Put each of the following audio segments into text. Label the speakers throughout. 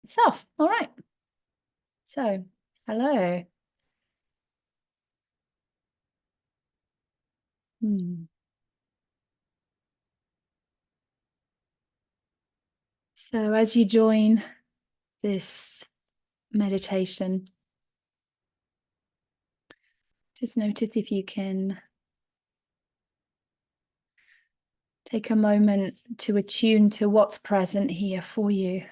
Speaker 1: itself. All right. So, hello. So, as you join this meditation, just notice if you can take a moment to attune to what's present here for you.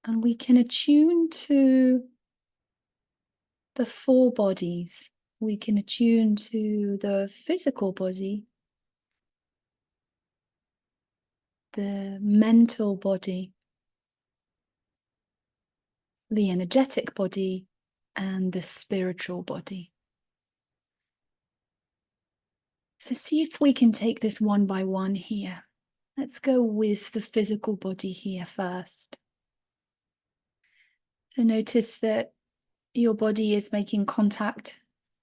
Speaker 1: And we can attune to the four bodies. We can attune to the physical body, the mental body, the energetic body, and the spiritual body. So see if we can take this one by one here. Let's go with the physical body here first. So notice that your body is making contact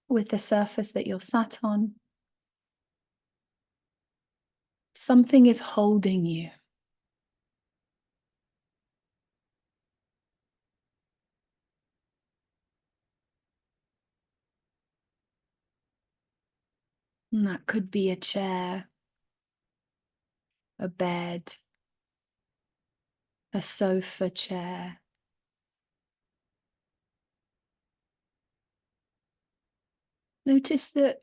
Speaker 1: with the surface that you're sat on. Something is holding you. And that could be a chair, a bed, a sofa chair. Notice that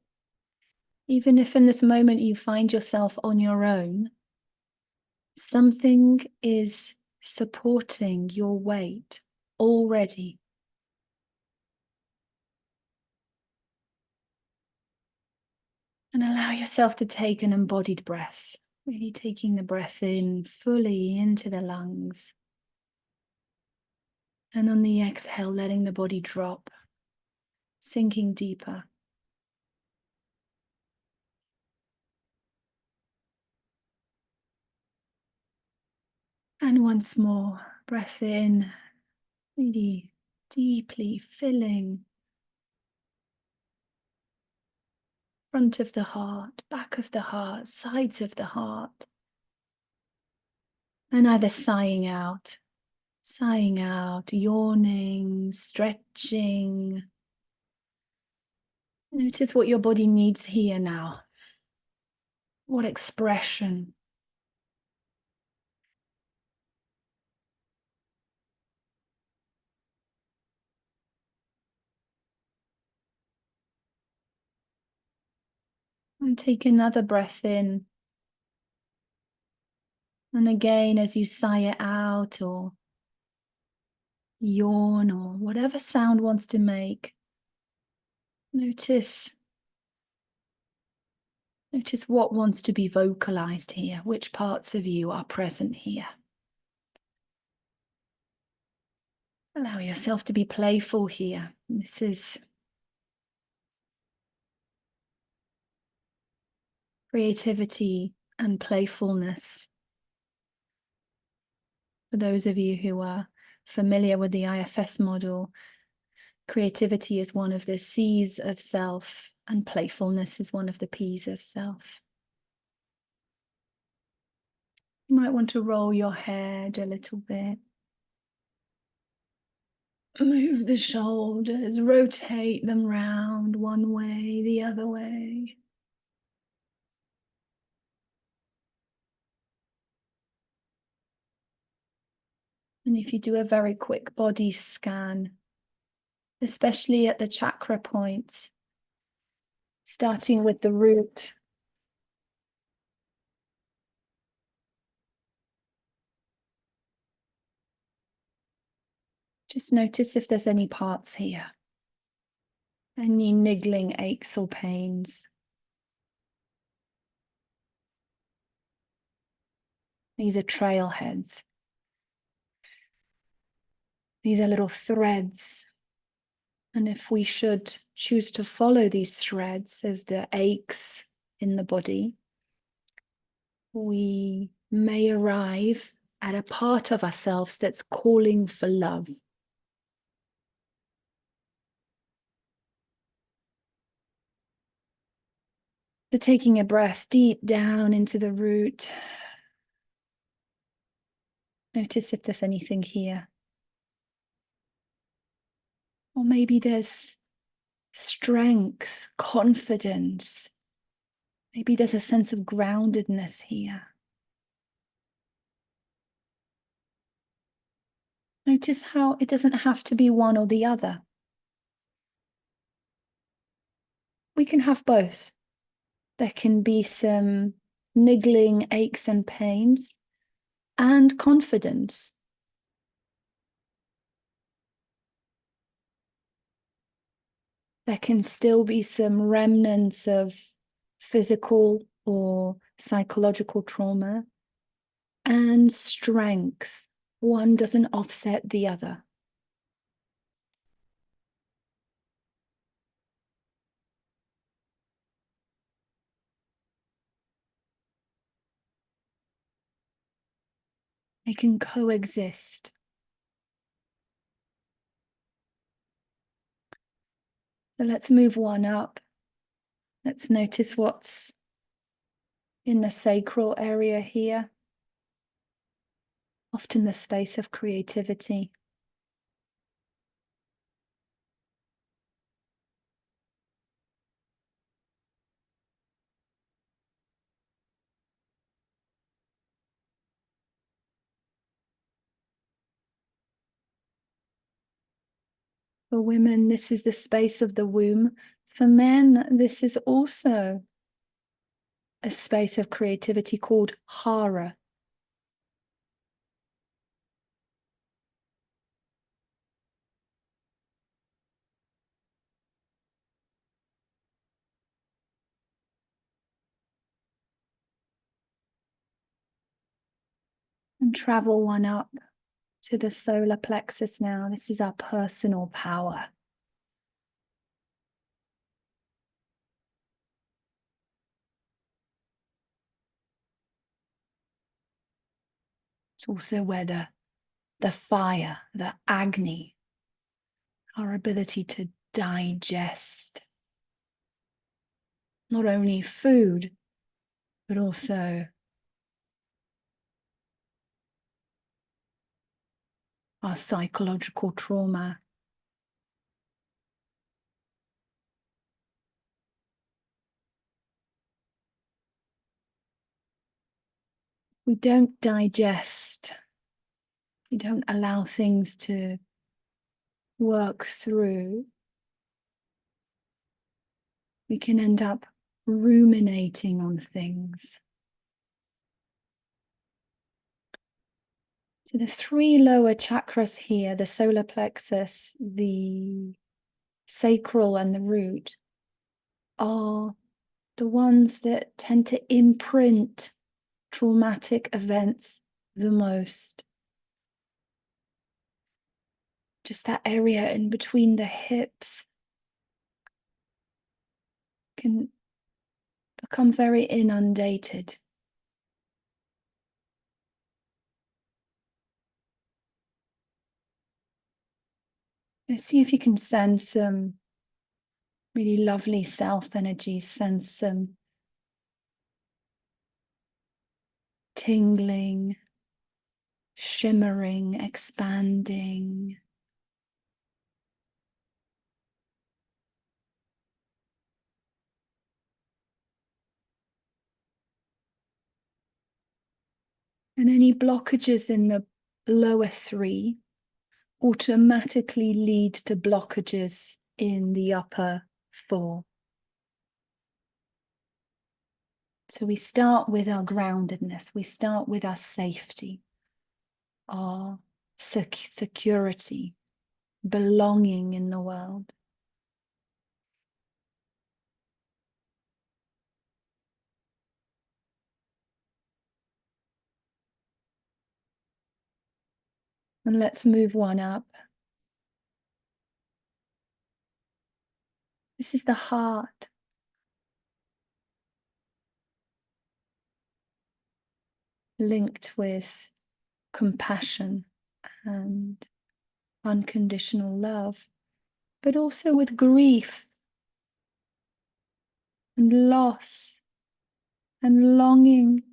Speaker 1: even if in this moment you find yourself on your own, something is supporting your weight already. And allow yourself to take an embodied breath, really taking the breath in fully into the lungs. And on the exhale, letting the body drop, sinking deeper. And once more, breath in, really deeply filling front of the heart, back of the heart, sides of the heart. And either sighing out, yawning, stretching. Notice what your body needs here now. What expression? And take another breath in. And again, as you sigh it out or yawn or whatever sound wants to make, notice what wants to be vocalized here, which parts of you are present here. Allow yourself to be playful here. This is creativity and playfulness. For those of you who are familiar with the IFS model, creativity is one of the C's of self, and playfulness is one of the P's of self. You might want to roll your head a little bit. Move the shoulders, rotate them round one way, the other way. And if you do a very quick body scan, especially at the chakra points, starting with the root, just notice if there's any parts here, any niggling aches or pains. These are trailheads. These are little threads. And if we should choose to follow these threads of the aches in the body, we may arrive at a part of ourselves that's calling for love. So taking a breath deep down into the root, Notice if there's anything here. Or maybe there's strength, confidence. Maybe there's a sense of groundedness here. Notice how it doesn't have to be one or the other. We can have both. There can be some niggling aches and pains and confidence. There can still be some remnants of physical or psychological trauma and strength. One doesn't offset the other. They can coexist. So let's move one up. Let's notice what's in the sacral area here. Often the space of creativity. For women, this is the space of the womb. For men, this is also a space of creativity called hara. And travel one up to the solar plexus now. This is our personal power. It's also where the fire, the agni, our ability to digest not only food, but also our psychological trauma. We don't digest, we don't allow things to work through, we can end up ruminating on things. So the three lower chakras here, the solar plexus, the sacral, and the root, are the ones that tend to imprint traumatic events the most. Just that area in between the hips can become very inundated. See if you can send some really lovely self energy, send some tingling, shimmering, expanding. And any blockages in the lower three automatically lead to blockages in the upper four. So we start with our groundedness, we start with our safety, our security, belonging in the world. And let's move one up. This is the heart. Linked with compassion and unconditional love, but also with grief and loss and longing.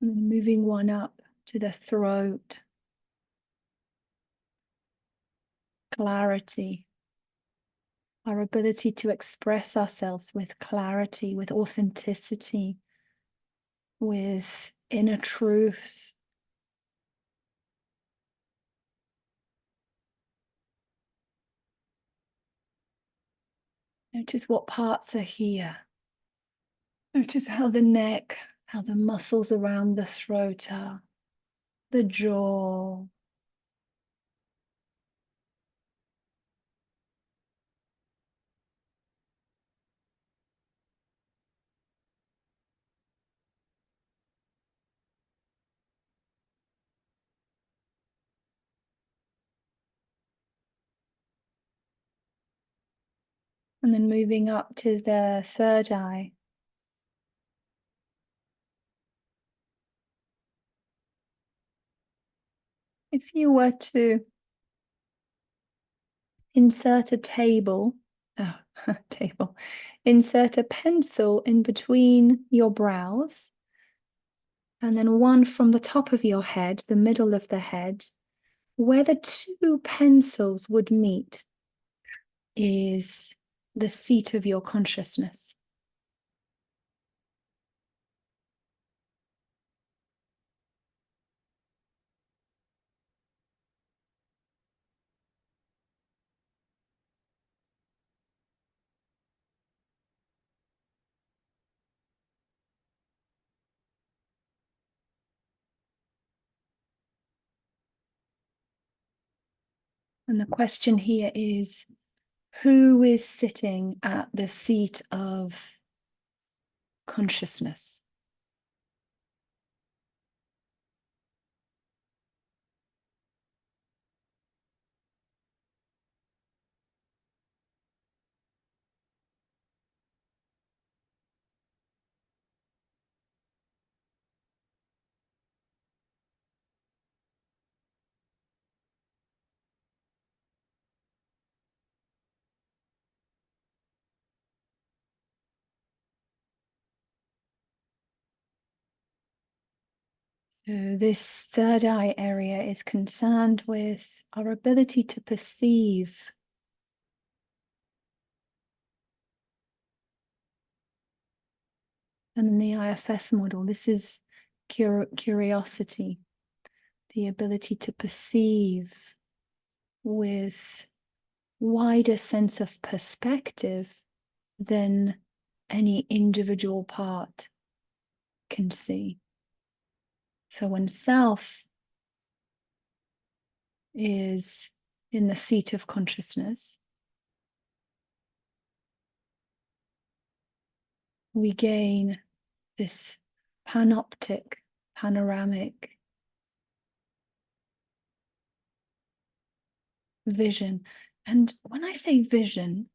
Speaker 1: And then moving one up to the throat. Clarity. Our ability to express ourselves with clarity, with authenticity, with inner truth. Notice what parts are here. Notice how the neck, how the muscles around the throat are, the jaw. And then moving up to the third eye. If you were to insert a insert a pencil in between your brows, and then one from the top of your head, the middle of the head, where the two pencils would meet is the seat of your consciousness. And the question here is, who is sitting at the seat of consciousness? So this third eye area is concerned with our ability to perceive. And in the IFS model, this is curiosity, the ability to perceive with wider sense of perspective than any individual part can see. So when self is in the seat of consciousness, we gain this panoptic, panoramic vision. And when I say vision,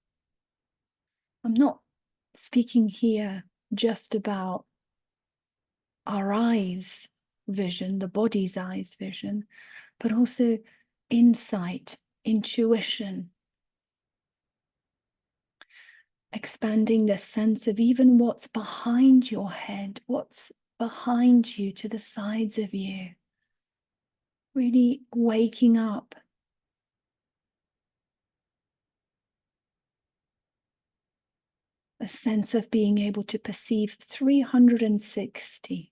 Speaker 1: I'm not speaking here just about our eyes vision, the body's eyes vision, but also insight, intuition, expanding the sense of even what's behind your head, what's behind you to the sides of you. Really waking up. A sense of being able to perceive 360.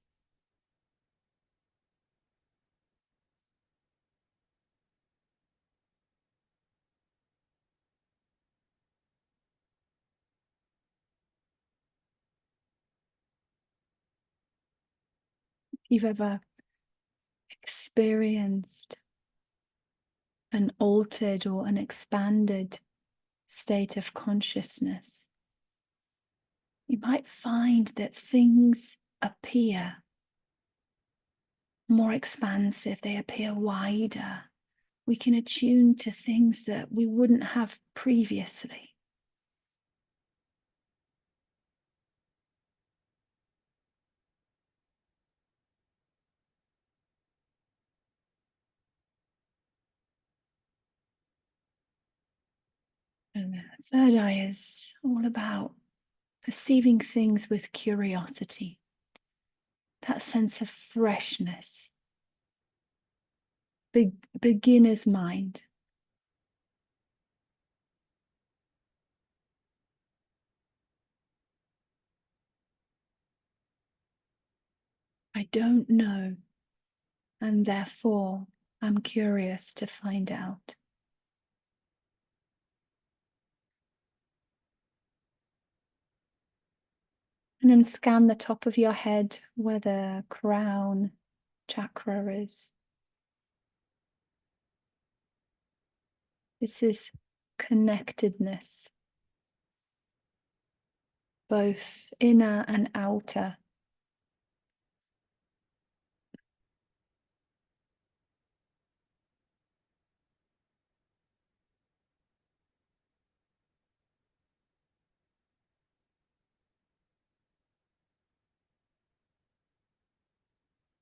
Speaker 1: If you've ever experienced an altered or an expanded state of consciousness, you might find that things appear more expansive, they appear wider. We can attune to things that we wouldn't have previously. And the third eye is all about perceiving things with curiosity. that sense of freshness, beginner's mind. I don't know, and therefore I'm curious to find out. And then scan the top of your head where the crown chakra is. This is connectedness, both inner and outer.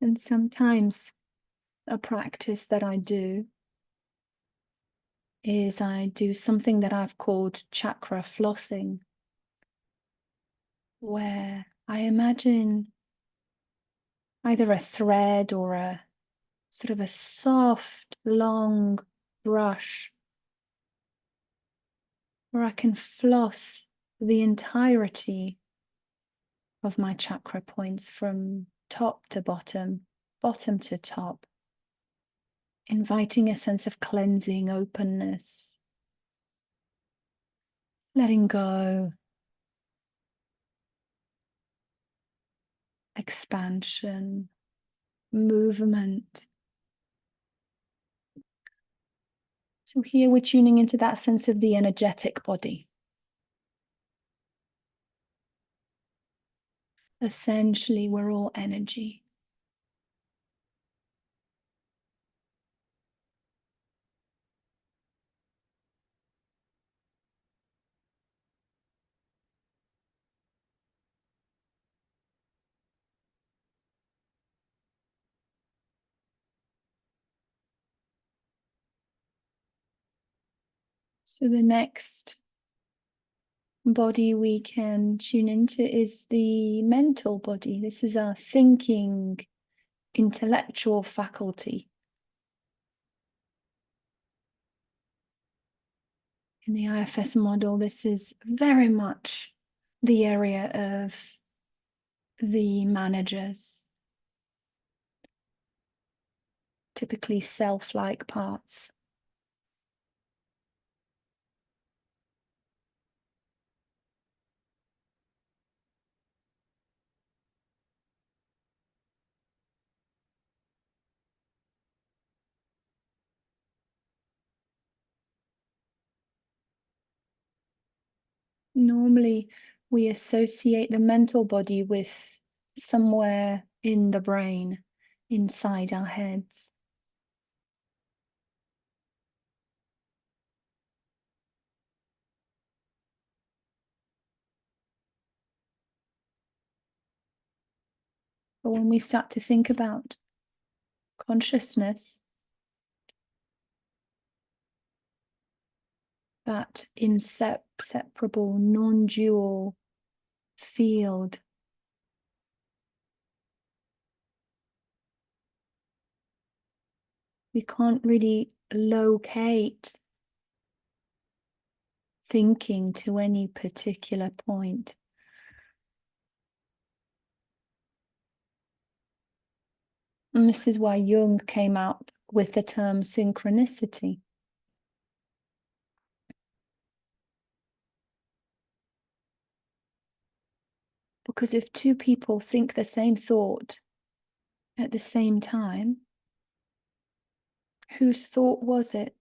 Speaker 1: And sometimes a practice that I do is I do something that I've called chakra flossing, where I imagine either a thread or a sort of a soft, long brush where I can floss the entirety of my chakra points from top to bottom, bottom to top, inviting a sense of cleansing, openness, letting go, expansion, movement. So here we're tuning into that sense of the energetic body. Essentially, we're all energy. So the next body we can tune into is the mental body. This is our thinking, intellectual faculty. In the IFS model, this is very much the area of the managers, typically self-like parts. Normally, we associate the mental body with somewhere in the brain, inside our heads. But when we start to think about consciousness, that inseparable, non-dual field, we can't really locate thinking to any particular point. And this is why Jung came up with the term synchronicity. Because if two people think the same thought at the same time, whose thought was it?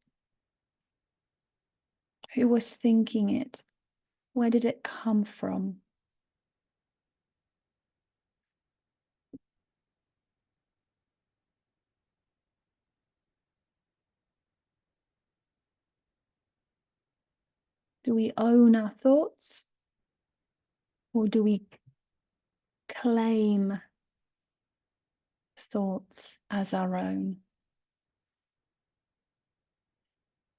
Speaker 1: Who was thinking it? Where did it come from? Do we own our thoughts? Or do we claim thoughts as our own?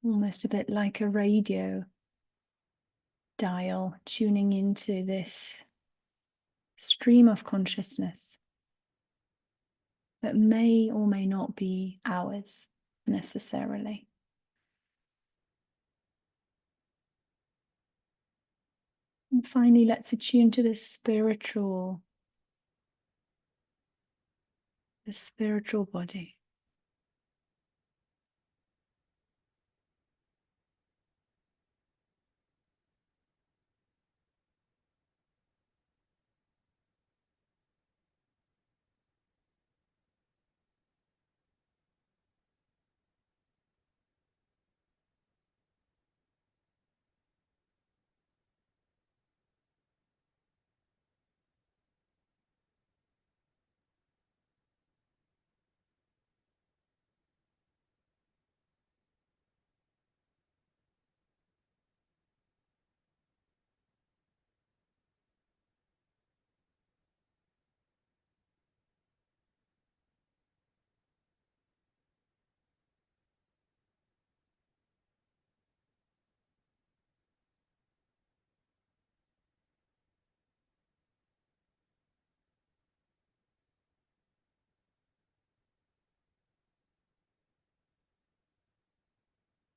Speaker 1: Almost a bit like a radio dial tuning into this stream of consciousness. that may or may not be ours necessarily. And finally, let's attune to the spiritual body.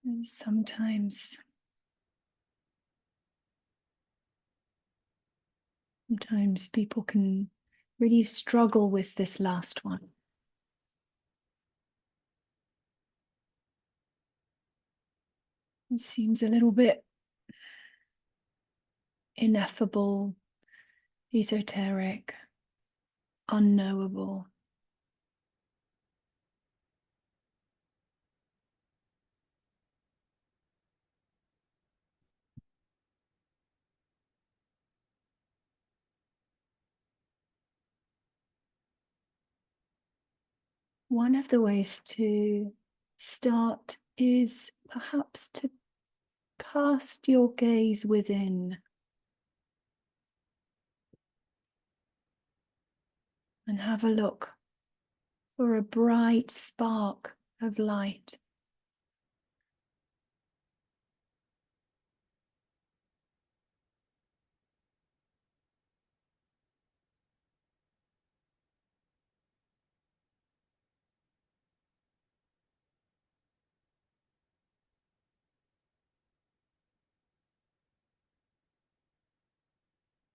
Speaker 1: And sometimes people can really struggle with this last one. It seems a little bit ineffable, esoteric, unknowable. One of the ways to start is perhaps to cast your gaze within and have a look for a bright spark of light.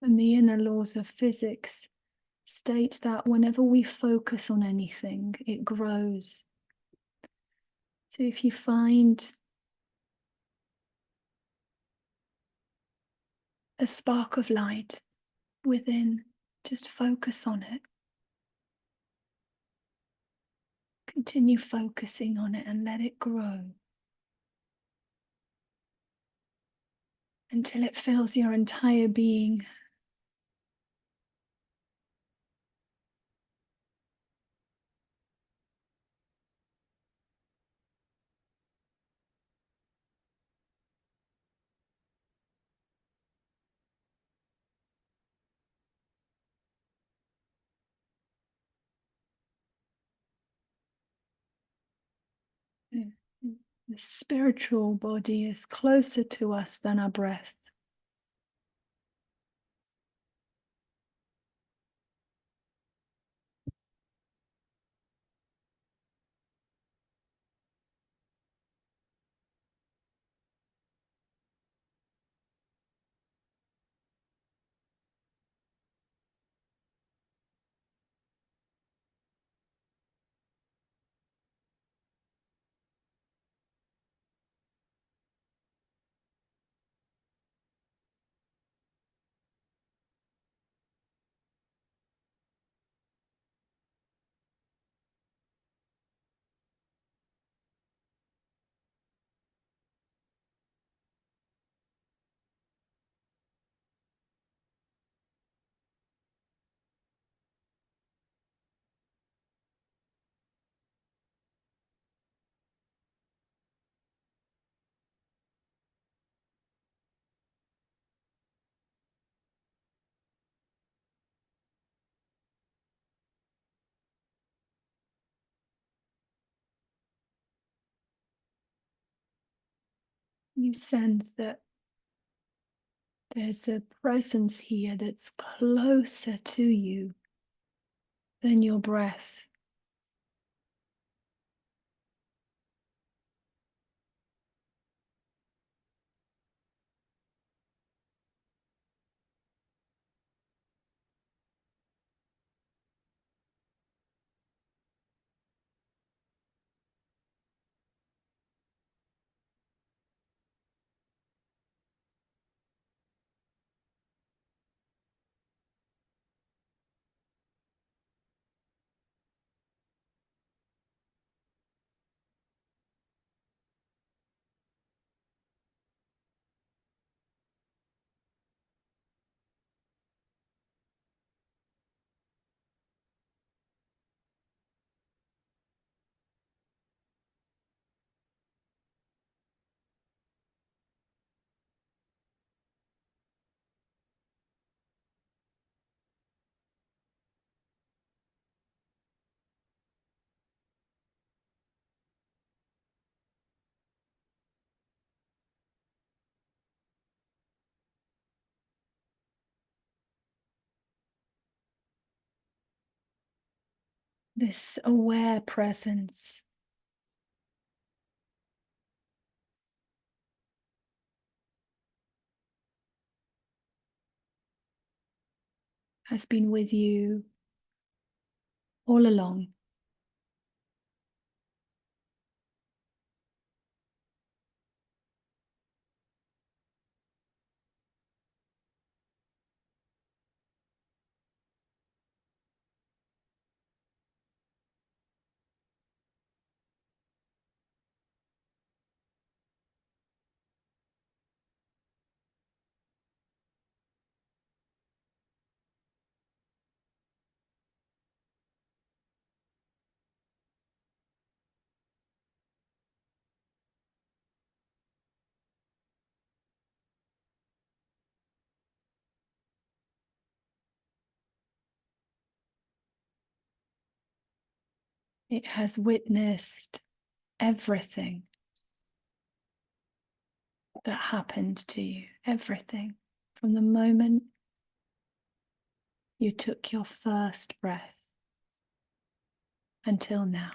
Speaker 1: And the inner laws of physics state that whenever we focus on anything, it grows. So if you find a spark of light within, just focus on it. Continue focusing on it and let it grow until it fills your entire being. The spiritual body is closer to us than our breath. You sense that there's a presence here that's closer to you than your breath. This aware presence has been with you all along. It has witnessed everything that happened to you, everything from the moment you took your first breath until now.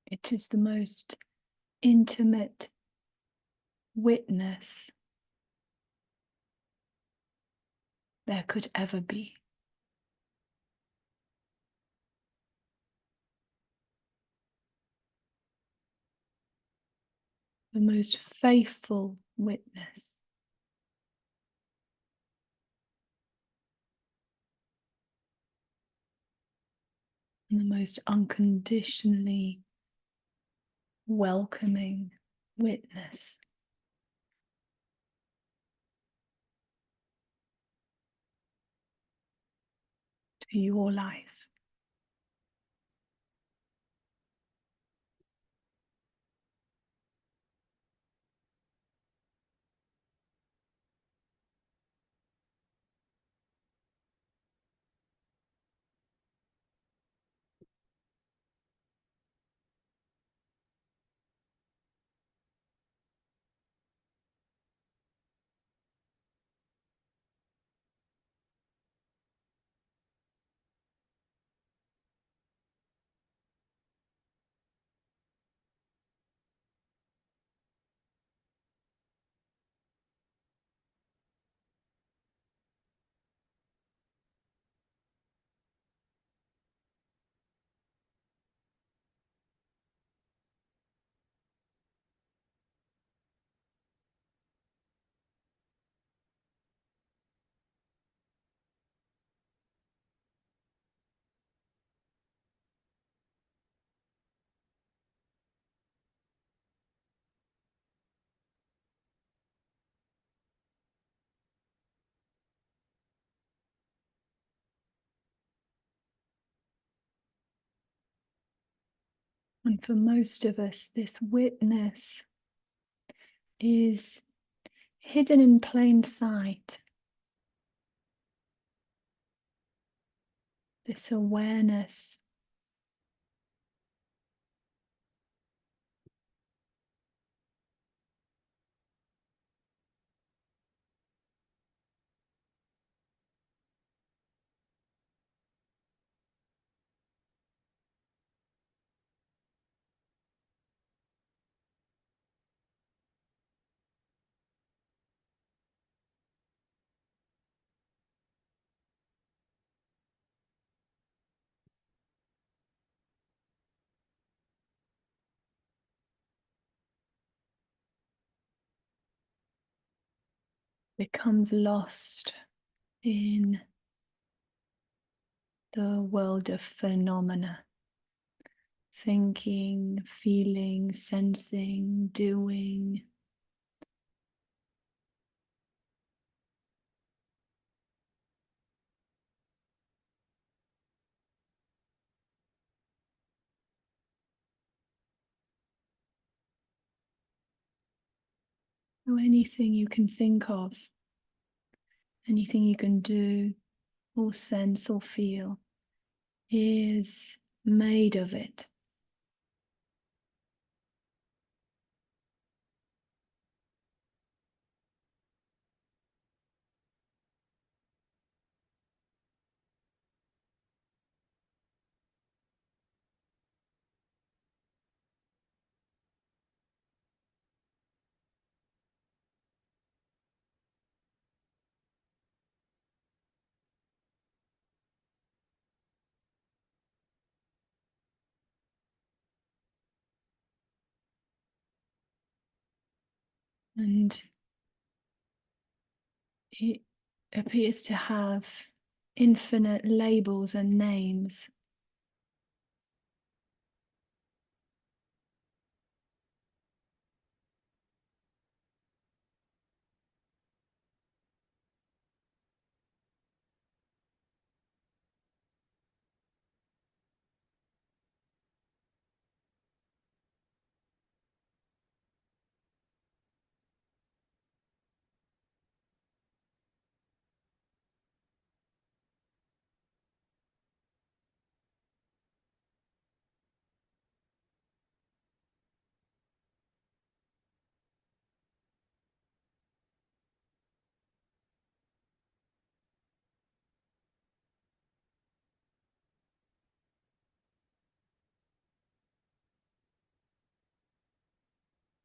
Speaker 1: It is the most intimate witness there could ever be. The most faithful witness. And the most unconditionally welcoming witness to your life. And for most of us, this witness is hidden in plain sight. This awareness becomes lost in the world of phenomena. Thinking, feeling, sensing, doing. Or anything you can think of, anything you can do, or sense or feel, is made of it. And it appears to have infinite labels and names.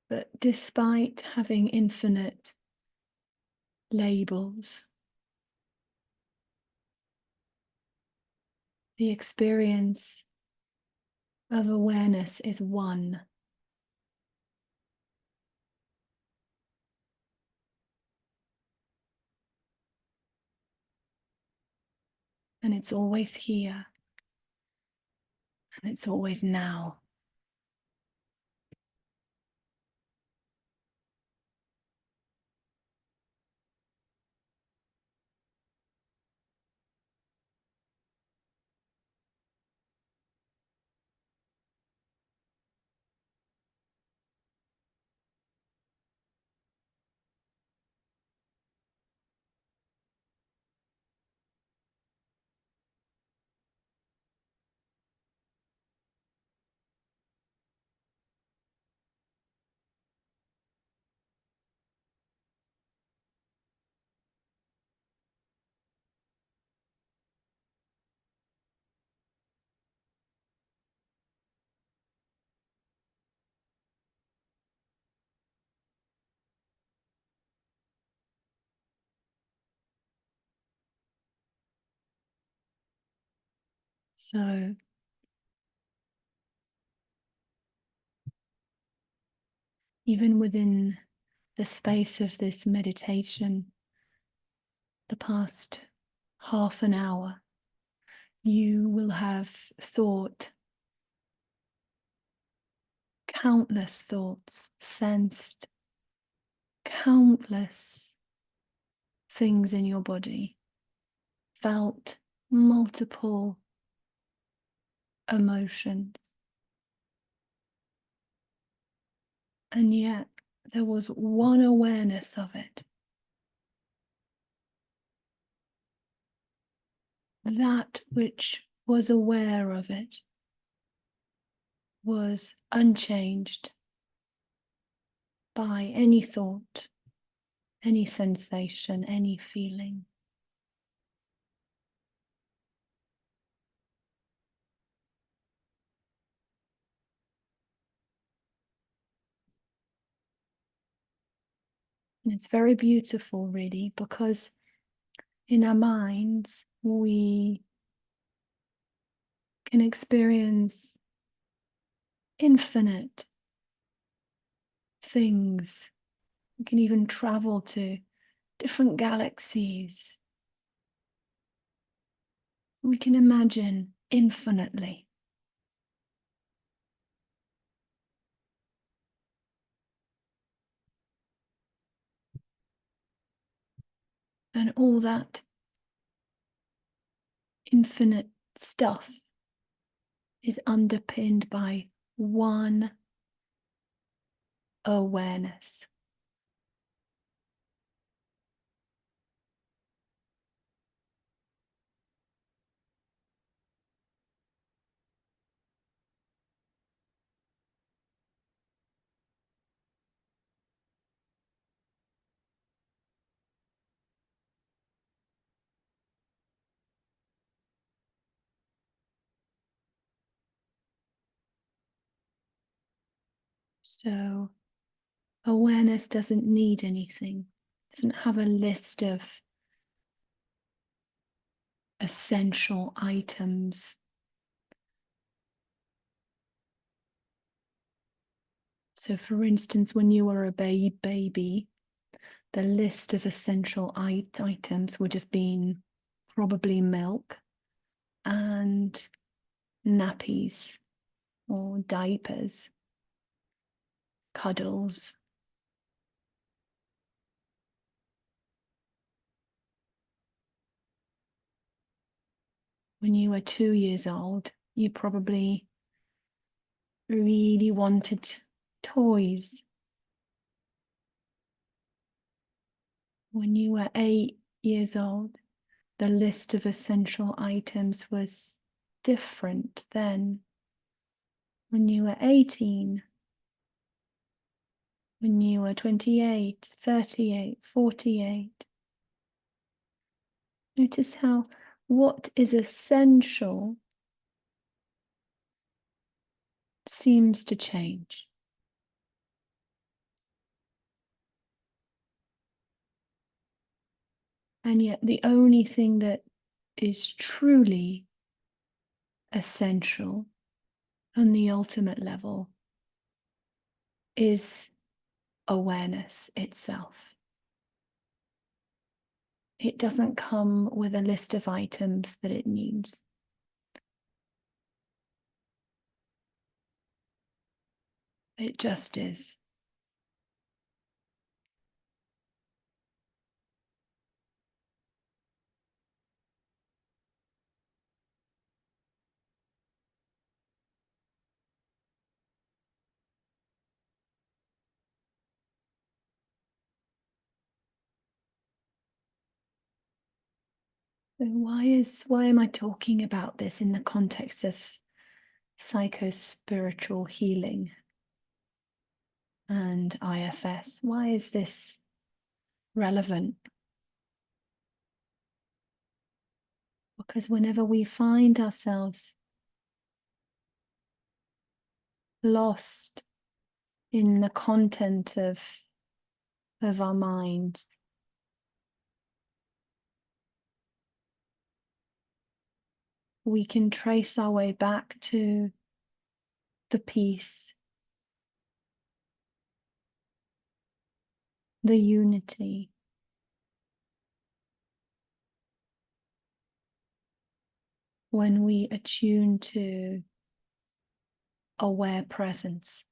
Speaker 1: But despite having infinite labels, the experience of awareness is one. And it's always here. And it's always now. So even within the space of this meditation, the past half an hour, you will have thought countless thoughts, sensed countless things in your body, felt multiple emotions. And yet there was one awareness of it. That which was aware of it was unchanged by any thought, any sensation, any feeling. And it's very beautiful, really, because in our minds, we can experience infinite things. We can even travel to different galaxies. We can imagine infinitely. And all that infinite stuff is underpinned by one awareness. So awareness doesn't need anything, doesn't have a list of essential items. So for instance, when you were a baby, the list of essential items would have been probably milk and nappies or diapers, cuddles. When you were 2 years old, you probably really wanted toys. When you were 8 years old, the list of essential items was different then. When you were 18, when you were 28, 38, 48. Notice how what is essential seems to change. And yet the only thing that is truly essential on the ultimate level is awareness itself. It doesn't come with a list of items that it needs. It just is. So why am I talking about this in the context of psycho-spiritual healing and IFS? Why is this relevant? Because whenever we find ourselves lost in the content of our mind, we can trace our way back to the peace, the unity, when we attune to aware presence.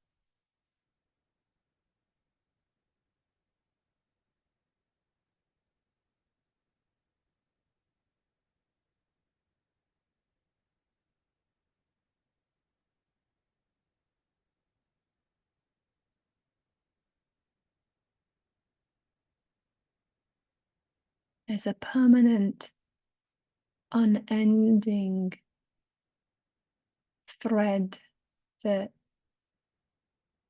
Speaker 1: There's a permanent, unending thread that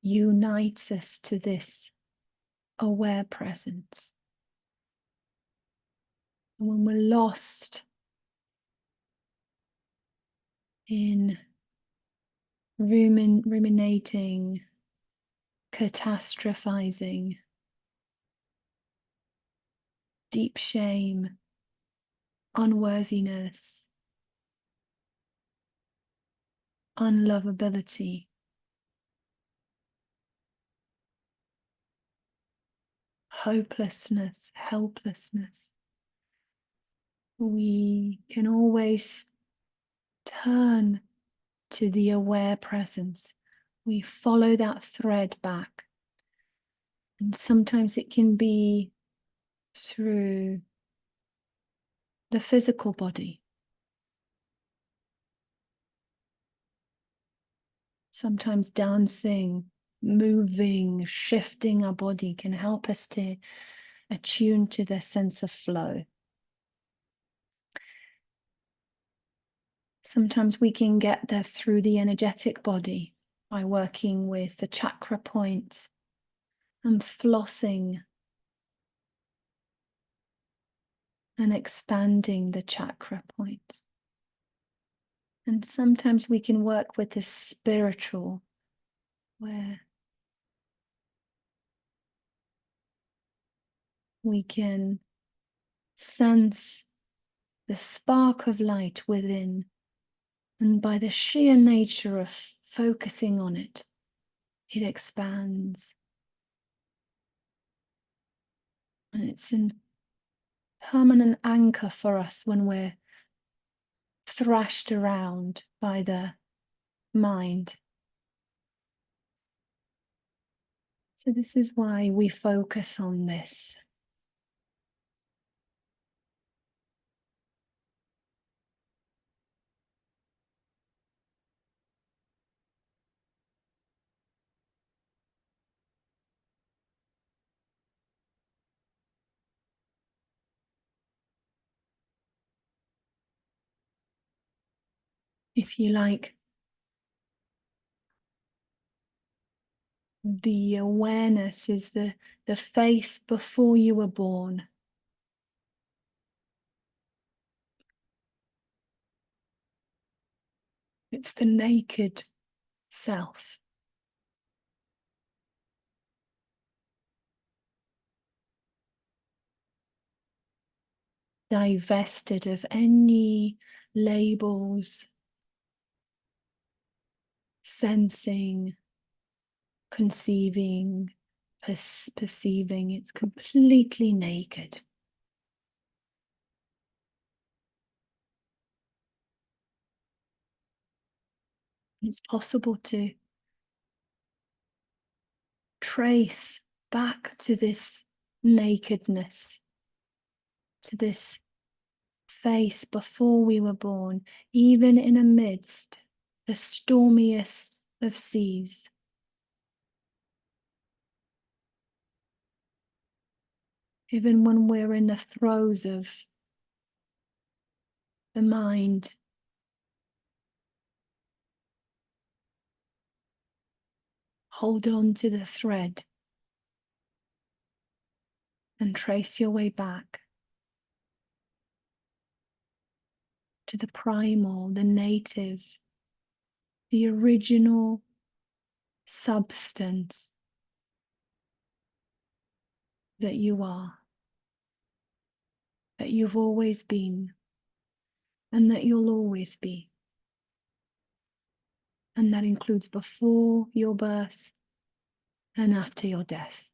Speaker 1: unites us to this aware presence. And when we're lost in ruminating, catastrophizing, deep shame, unworthiness, unlovability, hopelessness, helplessness, we can always turn to the aware presence. We follow that thread back. And sometimes it can be through the physical body. Sometimes dancing, moving, shifting our body can help us to attune to the sense of flow. Sometimes we can get there through the energetic body by working with the chakra points and flossing and expanding the chakra points. And sometimes we can work with the spiritual, where we can sense the spark of light within, and by the sheer nature of focusing on it, it expands. And it's a permanent anchor for us when we're thrashed around by the mind. So this is why we focus on this. If you like, the awareness is the face before you were born. It's the naked self. Divested of any labels, sensing, conceiving, perceiving. It's completely naked. It's possible to trace back to this nakedness, to this face before we were born, even in amidst the stormiest of seas. Even when we're in the throes of the mind hold on to the thread and trace your way back to the primal, the native, the original substance that you are, that you've always been, and that you'll always be. And that includes before your birth and after your death.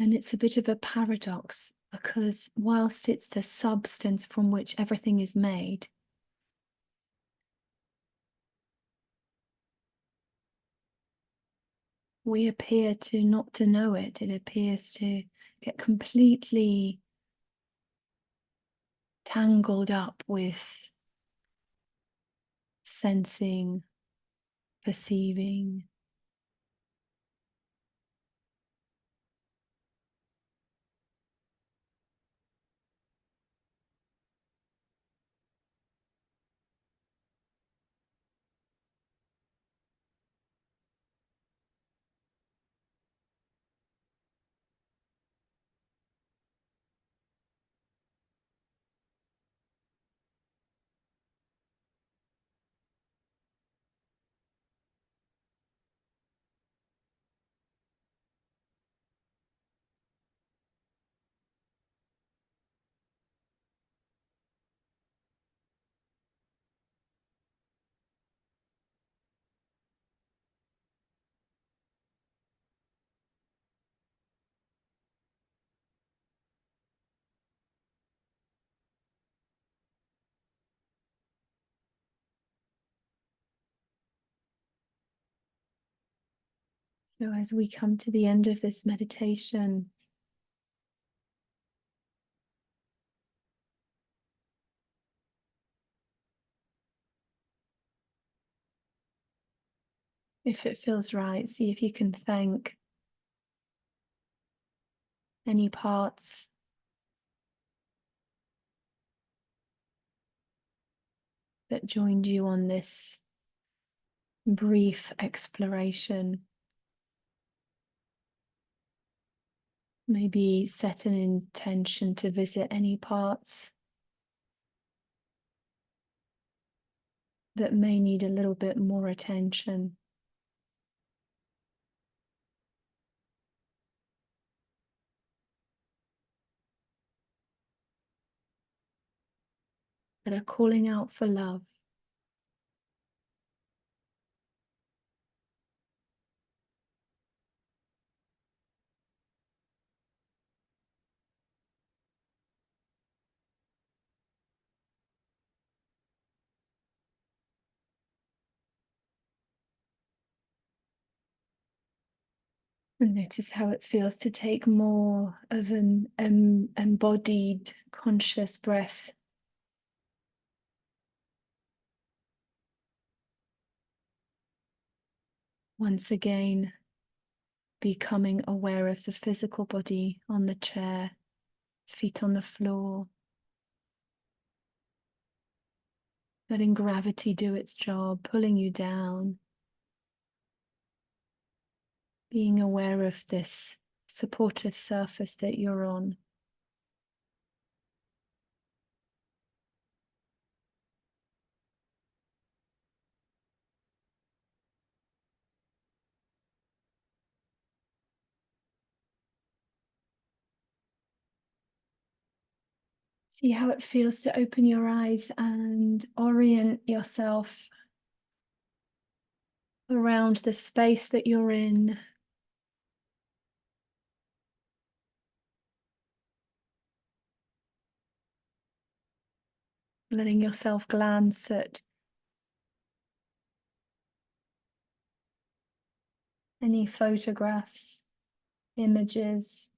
Speaker 1: And it's a bit of a paradox, because whilst it's the substance from which everything is made, we appear to not to know it. It appears to get completely tangled up with sensing, perceiving. So as we come to the end of this meditation, if it feels right, see if you can thank any parts that joined you on this brief exploration. Maybe set an intention to visit any parts that may need a little bit more attention. That are calling out for love. And notice how it feels to take more of an embodied, conscious breath. Once again, becoming aware of the physical body on the chair, feet on the floor. Letting gravity do its job, pulling you down. Being aware of this supportive surface that you're on. See how it feels to open your eyes and orient yourself around the space that you're in. Letting yourself glance at any photographs, images.